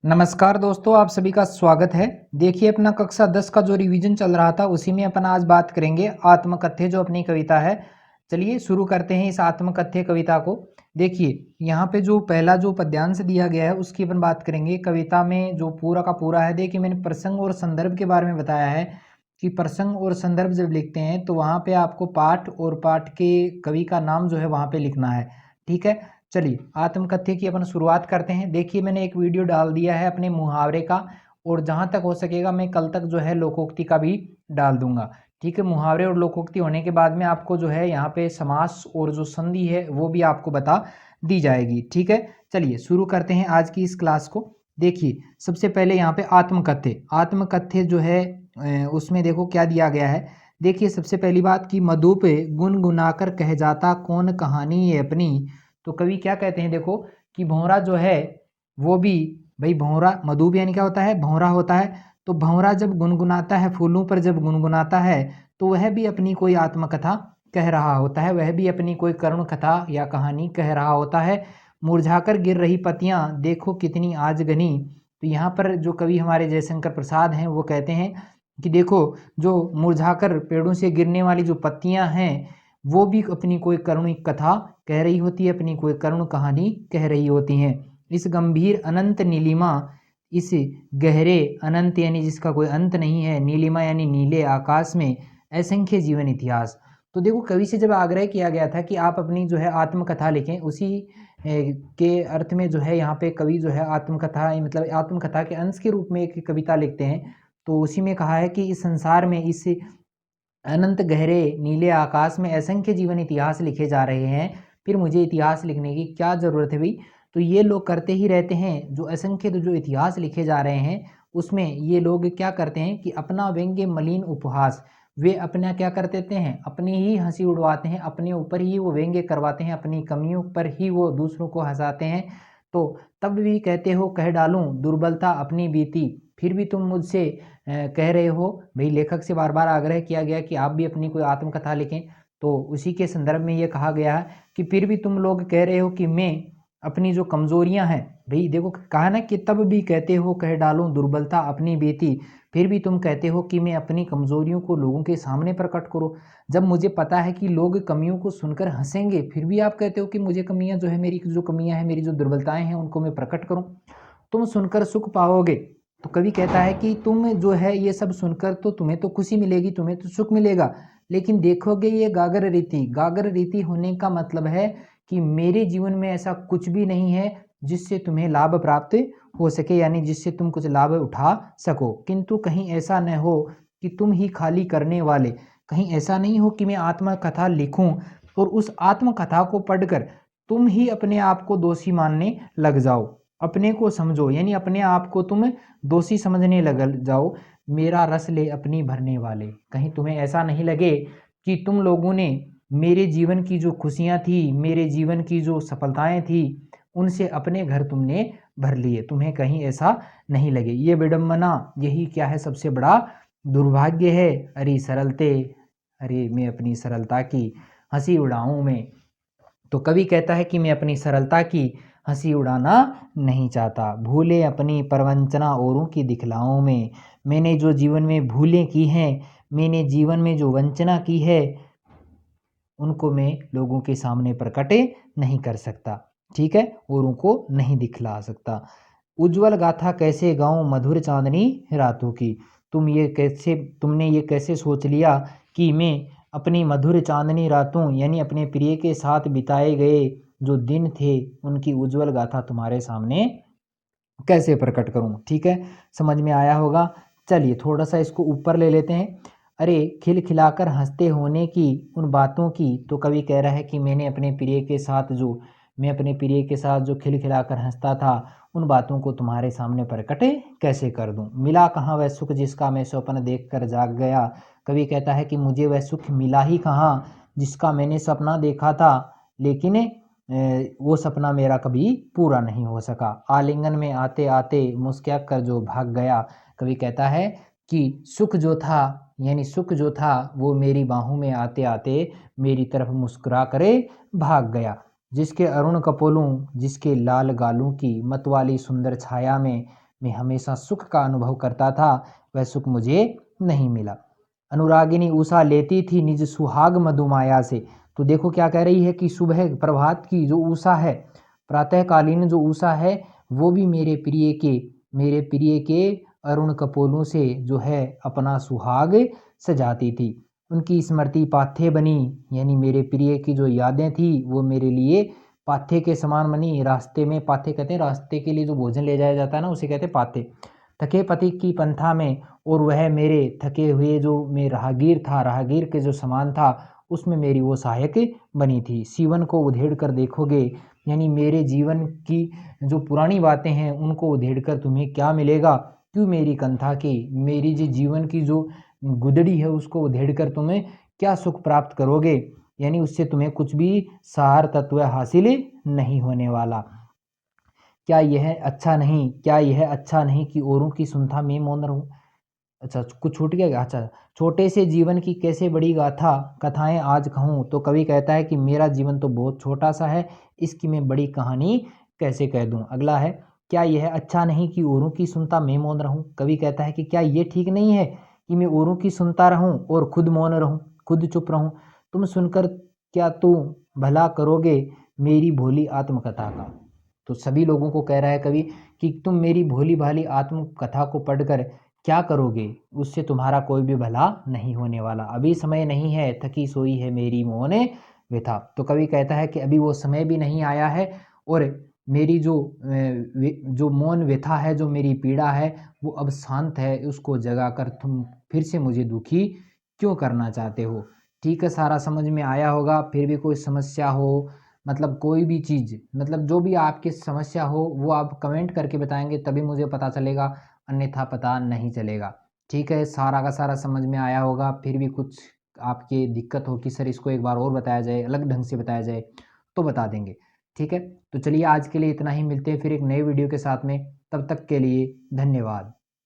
नमस्कार दोस्तों, आप सभी का स्वागत है। देखिए, अपना कक्षा 10 का जो रिवीजन चल रहा था उसी में अपन आज बात करेंगे आत्मकथ्य जो अपनी कविता है। चलिए शुरू करते हैं इस आत्मकथ्य कविता को। देखिए, यहाँ पे जो पहला जो पद्यांश दिया गया है उसकी अपन बात करेंगे। कविता में जो पूरा का पूरा है, देखिए मैंने प्रसंग और संदर्भ के बारे में बताया है कि प्रसंग और संदर्भ जब लिखते हैं तो वहाँ पे आपको पाठ और पाठ के कवि का नाम जो है वहाँ पे लिखना है। ठीक है, चलिए आत्मकथ्य की अपन शुरुआत करते हैं। देखिए, मैंने एक वीडियो डाल दिया है अपने मुहावरे का, और जहाँ तक हो सकेगा मैं कल तक जो है लोकोक्ति का भी डाल दूंगा। ठीक है, मुहावरे और लोकोक्ति होने के बाद में आपको जो है यहाँ पे समास और जो संधि है वो भी आपको बता दी जाएगी। ठीक है, चलिए शुरू करते हैं आज की इस क्लास को। देखिए, सबसे पहले यहाँ पे आत्मकथ्य आत्मकथ्य जो है उसमें देखो क्या दिया गया है। देखिए, सबसे पहली बात कि मधु पे गुनगुनाकर कह जाता कौन कहानी ये अपनी। तो कवि क्या कहते हैं, देखो कि भौरा जो है वो भी, भाई भौरा मधु भी यानी क्या होता है, भौरा होता है। तो भौरा जब गुनगुनाता है, फूलों पर जब गुनगुनाता है तो वह भी अपनी कोई आत्मकथा कह रहा होता है, वह भी अपनी कोई करुण कथा या कहानी कह रहा होता है। मुरझाकर गिर रही पत्तियां देखो कितनी आज घनी। तो यहाँ पर जो कवि हमारे जयशंकर प्रसाद हैं वो कहते हैं कि देखो, जो मुरझाकर पेड़ों से गिरने वाली जो पत्तियां हैं वो भी अपनी कोई करुणिक कथा कह रही होती है, अपनी कोई करुण कहानी कह रही होती हैं। इस गंभीर अनंत नीलिमा, इस गहरे अनंत यानी जिसका कोई अंत नहीं है, नीलिमा यानी नीले आकाश में असंख्य जीवन इतिहास। तो देखो, कवि से जब आग्रह किया गया था कि आप अपनी जो है आत्मकथा लिखें, उसी के अर्थ में जो है यहाँ पे कवि जो है आत्मकथा मतलब आत्मकथा के अंश के रूप में एक कविता लिखते हैं। तो उसी में कहा है कि इस संसार में, इस अनंत गहरे नीले आकाश में असंख्य जीवन इतिहास लिखे जा रहे हैं, फिर मुझे इतिहास लिखने की क्या ज़रूरत है भाई। तो ये लोग करते ही रहते हैं, जो असंख्य जो इतिहास लिखे जा रहे हैं उसमें ये लोग क्या करते हैं कि अपना व्यंग्य मलिन उपहास, वे अपना क्या कर देते हैं, अपनी ही हंसी उड़वाते हैं, अपने ऊपर ही वो व्यंग्य करवाते हैं, अपनी कमियों पर ही वो दूसरों को हंसाते हैं। तो तब भी कहते हो कह डालूं दुर्बलता अपनी बीती, फिर भी तुम मुझसे कह रहे हो। भाई लेखक से बार बार आग्रह किया गया कि आप भी अपनी कोई आत्मकथा लिखें, तो उसी के संदर्भ में ये कहा गया है कि फिर भी तुम लोग कह रहे हो कि मैं अपनी जो कमजोरियां हैं, भाई देखो कहा ना कि तब भी कहते हो कह डालूं दुर्बलता अपनी बेटी, फिर भी तुम कहते हो कि मैं अपनी कमजोरियों को लोगों के सामने प्रकट करूं। जब मुझे पता है कि लोग कमियों को सुनकर हंसेंगे, फिर भी आप कहते हो कि मुझे कमियां जो है, मेरी जो कमियां हैं, मेरी जो दुर्बलताएं हैं उनको मैं प्रकट करूं। तुम सुनकर सुख पाओगे। तो कवि कहता है कि तुम जो है ये सब सुनकर तो तुम्हें तो खुशी मिलेगी, तुम्हें तो सुख मिलेगा, लेकिन देखोगे ये गागर रीति। गागर रीति होने का मतलब है कि मेरे जीवन में ऐसा कुछ भी नहीं है जिससे तुम्हें लाभ प्राप्त हो सके, यानी जिससे तुम कुछ लाभ उठा सको। किंतु कहीं ऐसा न हो कि तुम ही खाली करने वाले, कहीं ऐसा नहीं हो कि मैं आत्मकथा लिखूं और उस आत्मकथा को पढ़कर तुम ही अपने आप को दोषी मानने लग जाओ। अपने को समझो, यानी अपने आप को तुम दोषी समझने लग जाओ। मेरा रस ले अपनी भरने वाले, कहीं तुम्हें ऐसा नहीं लगे कि तुम लोगों ने मेरे जीवन की जो खुशियां थी, मेरे जीवन की जो सफलताएं थी, उनसे अपने घर तुमने भर लिए, तुम्हें कहीं ऐसा नहीं लगे। ये विडंबना, यही क्या है सबसे बड़ा दुर्भाग्य है। अरे सरलते, अरे मैं अपनी सरलता की हंसी उड़ाऊं मैं। तो कवि कहता है कि मैं अपनी सरलता की हंसी उड़ाना नहीं चाहता, भूले अपनी प्रवंचना औरों की दिखलाओं में। मैंने जो जीवन में भूलें की हैं, मैंने जीवन में जो वंचना की है, उनको मैं लोगों के सामने प्रकट नहीं कर सकता। ठीक है, औरों को नहीं दिखला सकता। उज्जवल गाथा कैसे गाऊं मधुर चांदनी रातों की। तुमने ये कैसे सोच लिया कि मैं अपनी मधुर चांदनी रातों, यानी अपने प्रिय के साथ बिताए गए जो दिन थे, उनकी उज्जवल गाथा तुम्हारे सामने कैसे प्रकट करूं। ठीक है, समझ में आया होगा। चलिए थोड़ा सा इसको ऊपर ले लेते हैं। अरे खिलखिलाकर हंसते होने की उन बातों की। तो कवि कह रहा है कि मैं अपने प्रिय के साथ जो खिलखिलाकर हंसता था, उन बातों को तुम्हारे सामने प्रकट कैसे कर दूं। मिला कहाँ वह सुख जिसका मैं स्वप्न देख कर जाग गया। कवि कहता है कि मुझे वह सुख मिला ही कहाँ जिसका मैंने सपना देखा था, लेकिन वो सपना मेरा कभी पूरा नहीं हो सका। आलिंगन में आते आते मुस्कुरा कर जो भाग गया। कवि कहता है कि सुख जो था, यानी सुख जो था वो मेरी बाहों में आते आते मेरी तरफ मुस्कुरा करे भाग गया। जिसके अरुण कपोलों, जिसके लाल गालों की मतवाली सुंदर छाया में मैं हमेशा सुख का अनुभव करता था, वह सुख मुझे नहीं मिला। अनुरागिनी उषा लेती थी निज सुहाग मधुमाया से। तो देखो क्या कह रही है कि सुबह प्रभात की जो उषा है, प्रातःकालीन जो उषा है, वो भी मेरे प्रिय के अरुण कपोलों से जो है अपना सुहाग सजाती थी। उनकी स्मृति पाथ्य बनी, यानी मेरे प्रिय की जो यादें थी वो मेरे लिए पाथ्य के समान बनी। रास्ते में, पाथ्य कहते हैं रास्ते के लिए जो भोजन ले जाया जाता है ना, उसे कहते हैं पाथ्य। थके पति की पंथा में, और वह मेरे थके हुए जो मैं राहगीर था, राहगीर के जो समान था, उसमें मेरी वो सहायक बनी थी। सीवन को उधेड़ कर देखोगे, यानी मेरे जीवन की जो पुरानी बातें हैं उनको उधेड़ कर तुम्हें क्या मिलेगा, क्यों मेरी कंथा की, मेरी जो जीवन की जो गुदड़ी है उसको उधेड़ कर तुम्हें क्या सुख प्राप्त करोगे, यानी उससे तुम्हें कुछ भी सार तत्व हासिल नहीं होने वाला। क्या यह अच्छा नहीं कि औरों की सुनता मैं मौन रहूं। अच्छा, कुछ छूट गया क्या? अच्छा, छोटे से जीवन की कैसे बड़ी गाथा कथाएं आज कहूँ। तो कवि कहता है कि मेरा जीवन तो बहुत छोटा सा है, इसकी मैं बड़ी कहानी कैसे कह दूं। अगला है, क्या यह अच्छा नहीं कि औरों की सुनता मैं मौन रहूं। कवि कहता है कि क्या ये ठीक नहीं है कि मैं औरों की सुनता रहूं और खुद मौन रहूं, खुद चुप रहूं। तुम सुनकर क्या तुम भला करोगे मेरी भोली आत्मकथा का। तो सभी लोगों को कह रहा है कवि कि तुम मेरी भोली भाली आत्मकथा को पढ़कर क्या करोगे, उससे तुम्हारा कोई भी भला नहीं होने वाला। अभी समय नहीं है, थकी सोई है मेरी मौन व्यथा। तो कवि कहता है कि अभी वो समय भी नहीं आया है, और मेरी जो मौन व्यथा है, जो मेरी पीड़ा है, वो अब शांत है। उसको जगाकर तुम फिर से मुझे दुखी क्यों करना चाहते हो। ठीक है, सारा समझ में आया होगा। फिर भी कोई समस्या हो, मतलब कोई भी चीज़, मतलब जो भी आपकी समस्या हो वो आप कमेंट करके बताएंगे, तभी मुझे पता चलेगा, अन्यथा पता नहीं चलेगा। ठीक है, सारा का सारा समझ में आया होगा। फिर भी कुछ आपकी दिक्कत हो कि सर इसको एक बार और बताया जाए, अलग ढंग से बताया जाए, तो बता देंगे। ठीक है, तो चलिए आज के लिए इतना ही, मिलते हैं फिर एक नए वीडियो के साथ में। तब तक के लिए धन्यवाद।